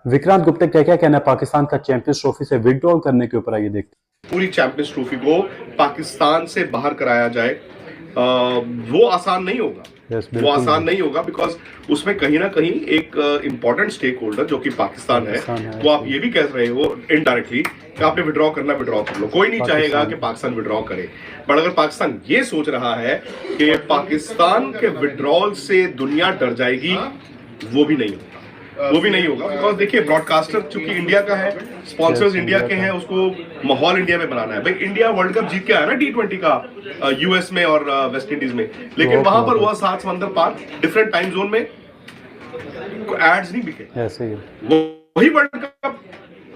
विक्रांत गुप्ता क्या क्या कहना है पाकिस्तान का चैंपियंस ट्रॉफी से विड्रॉल करने के ऊपर, आइए देखते हैं। पूरी चैंपियंस ट्रॉफी को पाकिस्तान से बाहर कराया जाए, वो आसान नहीं होगा। वो आसान नहीं होगा बिकॉज उसमें कहीं ना कहीं एक इंपॉर्टेंट स्टेक होल्डर जो कि पाकिस्तान है, वो आप ये भी कह रहे हो इनडायरेक्टली कि आपने विड्रॉ करना, विड्रॉ कर लो। कोई नहीं चाहेगा कि पाकिस्तान विड्रॉ करे, बट अगर पाकिस्तान ये सोच रहा है कि पाकिस्तान के विड्रॉल से दुनिया डर जाएगी, वो भी नहीं होगा। वो भी नहीं होगा बिकॉज देखिए, ब्रॉडकास्टर चूंकि इंडिया का है, स्पॉन्सर्स इंडिया के हैं, उसको माहौल इंडिया में बनाना है। भाई इंडिया वर्ल्ड कप जीत के आया ना T20 का यूएस में और वेस्ट इंडीज में, लेकिन वहां पर हुआ 7 समंदर पार, डिफरेंट टाइम जोन में, एड्स नहीं बिके। ऐसे ही वही वर्ल्ड कप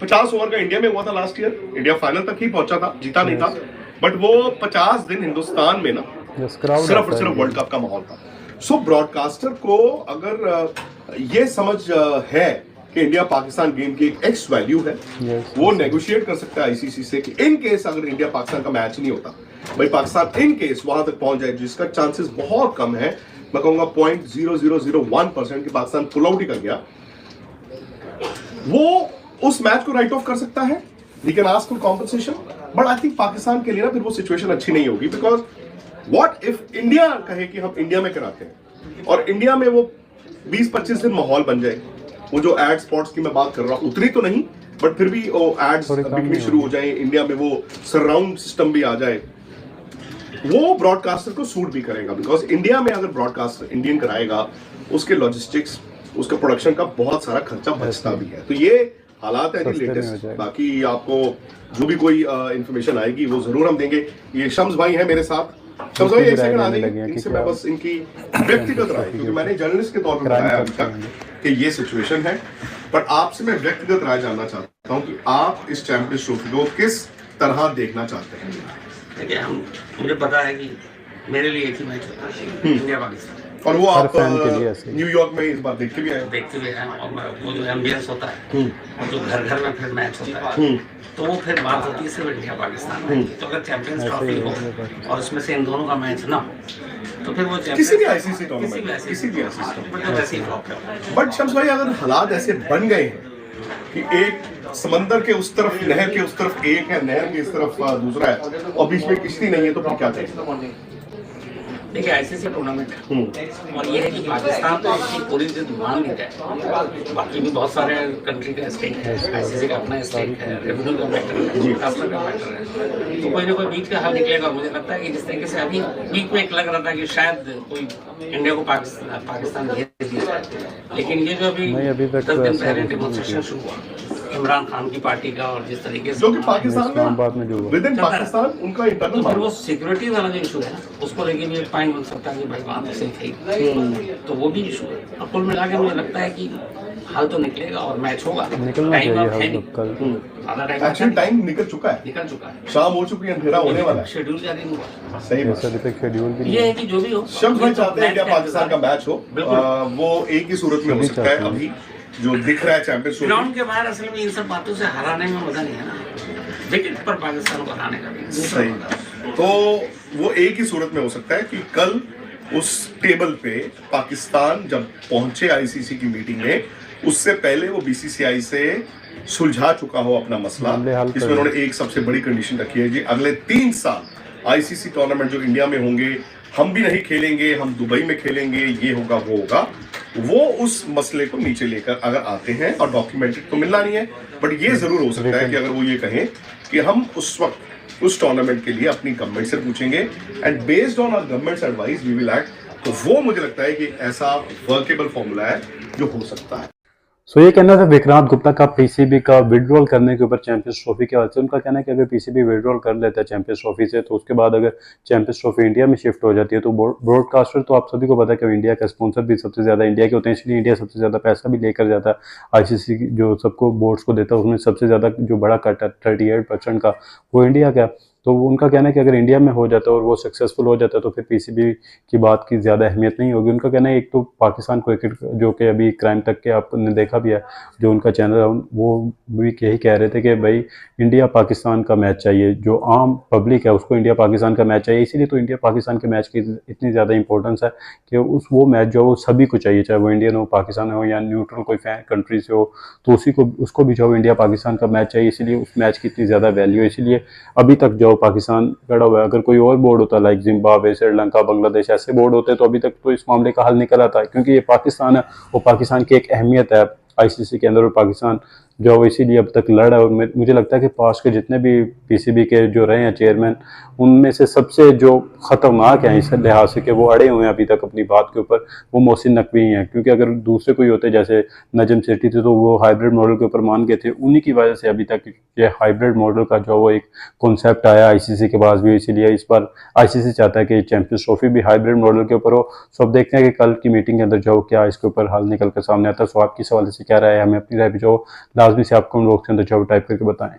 50 ओवर का इंडिया में हुआ था लास्ट ईयर, इंडिया फाइनल तक ही पहुंचा था, जीता नहीं था, बट वो 50 दिन हिंदुस्तान में ना सिर्फ और सिर्फ वर्ल्ड कप का माहौल था। सो ब्रॉडकास्टर को अगर ये समझ है कि इंडिया पाकिस्तान गेम की एक एक्स वैल्यू है, वो नेगोशिएट कर सकता है आईसीसी से कि इन केस अगर इंडिया पाकिस्तान का मैच नहीं होता, भाई पाकिस्तान इन केस वहां तक पहुंच जाए, जिसका चांसेस बहुत कम है, मैं कहूंगा 0.0001% कि पाकिस्तान पुल आउट ही कर गया, वो उस मैच को राइट ऑफ कर सकता है। He can ask for compensation, but I think Pakistan के लिए ना फिर वो सिचुएशन अच्छी नहीं होगी। बिकॉज व्हाट इफ इंडिया कहे कि हम इंडिया में कराते हैं और इंडिया में वो 20-25 दिन माहौल बन जाए, वो जो एड स्पॉट्स की मैं बात कर रहा हूं उतनी तो नहीं, बट फिर भी वो एड्स बिकनी शुरू हो जाए, इंडिया में वो सराउंड सिस्टम भी आ जाए, वो ब्रॉडकास्टर को सूट भी करेगा। बिकॉज इंडिया में अगर ब्रॉडकास्टर इंडियन कराएगा, उसके लॉजिस्टिक्स, उसका प्रोडक्शन का बहुत सारा खर्चा बचता भी है। तो ये हालात है लेटेस्ट। बाकी आपको जो भी कोई इंफॉर्मेशन आएगी वो जरूर हम देंगे। ये शम्स भाई है मेरे साथ, शम्स भाई एक सेकंड आ जाइए, इनसे मैं बस इनकी व्यक्तिगत राय, क्योंकि मैंने जर्नलिस्ट के तौर पर बताया अभी तक कि ये सिचुएशन है, पर आपसे मैं व्यक्तिगत राय जानना चाहता हूँ कि आप इस चैंपियंस ट्रॉफी को किस तरह देखना चाहते हैं। देखिए, मुझे पता है कि मेरे लिए एक ही मैच होता है, इंडिया पाकिस्तान, और वो आप न्यूयॉर्क में इस बार देखते भी आए और वो जो एम्बियंस होता है और जो घर घर में फिर मैच होता है, तो वो फिर बात होती है सिर्फ इंडिया पाकिस्तान में। तो अगर चैंपियंस ट्रॉफी हो और उसमें से इन दोनों का मैच ना हो, तो फिर वो किसी भी आईसीसी टूर्नामेंट, किसी भी आईसीसी, बट शम्स भाई अगर हालात ऐसे बन गए हैं कि एक समंदर के उस तरफ, नहर के उस तरफ एक है, नहर के इस तरफ दूसरा है, और बीच में किश्ती नहीं है, तो फिर क्या करें? देखिए, आईसीसी टूर्नामेंट और ये है कि पाकिस्तान तो इसकी पूरी जिद मान नहीं रहा, बाकी भी बहुत सारे कंट्री का स्टेक है, आईसीसी का अपना स्टेक है, रेवेन्यू का मैटर है, ट्रांसफर का मैटर है, तो कोई ना कोई बीच का हल निकलेगा। मुझे लगता है कि जिस तरीके से अभी बीच में एक लग रहा था कि शायद कोई इंडिया को पाकिस्तान भेज दिया जाए, लेकिन ये जो अभी 10 दिन पहले डेमोन्स्ट्रेशन शुरू हुआ इमरान खान की पार्टी का, और जिस तरीके से जो कि पाकिस्तान में विद इन पाकिस्तान उनका इंटरनल, फिर वो सिक्योरिटी वाला जो इशू है ना, उसको लेके भी एक पॉइंट बन सकता है कि भाई वहाँ पे सेफ है, तो वो भी इशू है। और कुल मिला के मुझे लगता है कि हाल तो निकलेगा और मैच होगा, टाइम टाइम निकल चुका है, शाम हो चुकी है, अंधेरा होने वाला है, शेड्यूल जारी नहीं हुआ। सही शेड्यूल ये है कि जो भी हो, शम्स भाई चाहते हैं इंडिया पाकिस्तान का मैच हो, वो एक ही सूरत में हो सकता है। अभी जो दिख रहा है चैंपियंस ग्राउंड के बाहर असल में इन सब बातों से हराने में मजा नहीं है ना, विकेट पर पाकिस्तान को हराने का भी सही। तो वो एक ही सूरत में हो सकता है कि कल उस टेबल पे पाकिस्तान जब पहुंचे आईसीसी की मीटिंग में, उससे पहले वो बीसीसीआई से सुलझा चुका हो अपना मसला, जिसमें उन्होंने एक सबसे बड़ी कंडीशन रखी है जी, अगले 3 साल आईसीसी टूर्नामेंट जो इंडिया में होंगे, हम भी नहीं खेलेंगे, हम दुबई में खेलेंगे, ये होगा वो होगा। वो उस मसले को नीचे लेकर अगर आते हैं, और डॉक्यूमेंटेड तो मिलना नहीं है, बट ये जरूर हो सकता है कि अगर वो ये कहें कि हम उस वक्त उस टूर्नामेंट के लिए अपनी गवर्नमेंट से पूछेंगे and based on our government's advice we will act, तो वो मुझे लगता है कि ऐसा वर्केबल फॉर्मूला है जो हो सकता है। सो ये कहना था विक्रांत गुप्ता का पीसीबी का विड्रॉल करने के ऊपर चैंपियंस ट्रॉफी के वजह से। उनका कहना है कि अगर पीसीबी विड्रॉल कर लेता है चैंपियंस ट्रॉफी से, तो उसके बाद अगर चैंपियंस ट्रॉफी इंडिया में शिफ्ट हो जाती है, तो ब्रॉडकास्टर तो आप सभी को पता है कि इंडिया का स्पॉन्सर भी सबसे ज़्यादा इंडिया के होते हैं, इसलिए इंडिया सबसे ज़्यादा पैसा भी लेकर जाता है आईसीसी जो सबको बोर्ड्स को देता है, उसमें सबसे ज़्यादा जो बड़ा कट है 38% का, वो इंडिया का। तो उनका कहना है कि अगर इंडिया में हो जाता है और वो सक्सेसफुल हो जाता है तो फिर पीसीबी की बात की ज़्यादा अहमियत नहीं होगी। उनका कहना है एक तो पाकिस्तान क्रिकेट जो कि अभी क्राइम तक के आपने देखा भी है, जो उनका चैनल है वो भी यही कह रहे थे कि भाई इंडिया पाकिस्तान का मैच चाहिए, जो आम पब्लिक है उसको इंडिया पाकिस्तान का मैच चाहिए। इसीलिए तो इंडिया पाकिस्तान के मैच की इतनी ज़्यादा इंपॉर्टेंस है कि वो मैच जो है वो सभी को चाहिए, चाहे वो इंडियन हो, पाकिस्तान हो या न्यूट्रल कोई कंट्री से हो, तो उसको भी जो इंडिया पाकिस्तान का मैच चाहिए। इसीलिए उस मैच की इतनी ज़्यादा वैल्यू है। इसीलिए अभी तक जो पाकिस्तान खड़ा हुआ है, अगर कोई और बोर्ड होता लाइक जिम्बाब्वे, श्रीलंका, बांग्लादेश ऐसे बोर्ड होते तो अभी तक तो इस मामले का हल निकल आता है, क्योंकि ये पाकिस्तान है और पाकिस्तान की एक अहमियत है आईसीसी के अंदर, और पाकिस्तान जो वो इसीलिए अब तक लड़ है। और मुझे लगता है कि पास्ट के जितने भी पीसीबी के जो रहे हैं चेयरमैन, उनमें से सबसे जो खतरनाक हैं इस लिहाज से कि वो अड़े हुए हैं अभी तक अपनी बात के ऊपर, वो मोहसिन नकवी हैं। क्योंकि अगर दूसरे कोई होते जैसे नजम सेठी थे तो वो हाइब्रिड मॉडल के ऊपर मान गए थे, उन्हीं की वजह से अभी तक ये हाइब्रिड मॉडल का जो वो एक कॉन्सेप्ट आया आईसीसी के पास भी। इसीलिए इस बार आईसीसी चाहता है कि चैंपियंस ट्रॉफी भी हाइब्रिड मॉडल के ऊपर हो। सो अब देखते हैं कि कल की मीटिंग के अंदर जो क्या इसके ऊपर हल निकल कर सामने आता है। सो आपकी सवाल से क्या राय है, हमें अपनी राय भी जो लाजमी से आप कमेंट बॉक्स के अंदर जो टाइप करके बताएं।